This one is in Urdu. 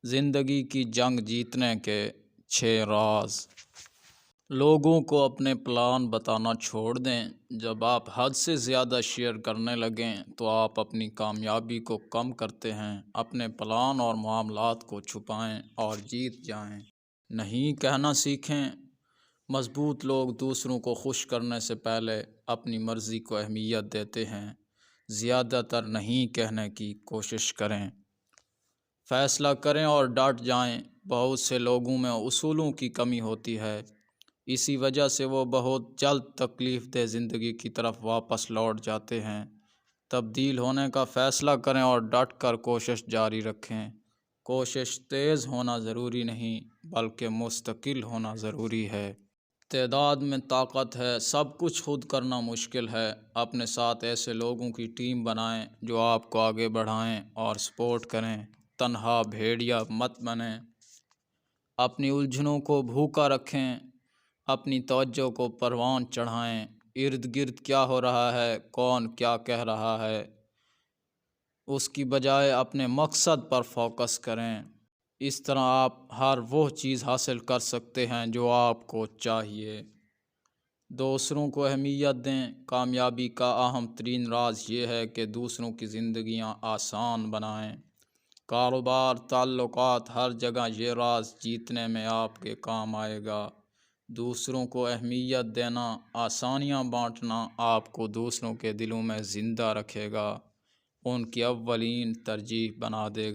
زندگی کی جنگ جیتنے کے 6 راز۔ لوگوں کو اپنے پلان بتانا چھوڑ دیں۔ جب آپ حد سے زیادہ شیئر کرنے لگیں تو آپ اپنی کامیابی کو کم کرتے ہیں۔ اپنے پلان اور معاملات کو چھپائیں اور جیت جائیں۔ نہیں کہنا سیکھیں۔ مضبوط لوگ دوسروں کو خوش کرنے سے پہلے اپنی مرضی کو اہمیت دیتے ہیں۔ زیادہ تر نہیں کہنے کی کوشش کریں۔ فیصلہ کریں اور ڈٹ جائیں۔ بہت سے لوگوں میں اصولوں کی کمی ہوتی ہے، اسی وجہ سے وہ بہت جلد تکلیف دہ زندگی کی طرف واپس لوٹ جاتے ہیں۔ تبدیل ہونے کا فیصلہ کریں اور ڈٹ کر کوشش جاری رکھیں۔ کوشش تیز ہونا ضروری نہیں بلکہ مستقل ہونا ضروری ہے۔ تعداد میں طاقت ہے، سب کچھ خود کرنا مشکل ہے۔ اپنے ساتھ ایسے لوگوں کی ٹیم بنائیں جو آپ کو آگے بڑھائیں اور سپورٹ کریں۔ تنہا بھیڑیا مت بنیں۔ اپنی الجھنوں کو بھوکا رکھیں۔ اپنی توجہ کو پروان چڑھائیں۔ ارد گرد کیا ہو رہا ہے، کون کیا کہہ رہا ہے، اس کی بجائے اپنے مقصد پر فوکس کریں۔ اس طرح آپ ہر وہ چیز حاصل کر سکتے ہیں جو آپ کو چاہیے۔ دوسروں کو اہمیت دیں۔ کامیابی کا اہم ترین راز یہ ہے کہ دوسروں کی زندگیاں آسان بنائیں۔ کاروبار، تعلقات، ہر جگہ یہ راز جیتنے میں آپ کے کام آئے گا۔ دوسروں کو اہمیت دینا، آسانیاں بانٹنا آپ کو دوسروں کے دلوں میں زندہ رکھے گا، ان کی اولین ترجیح بنا دے گا۔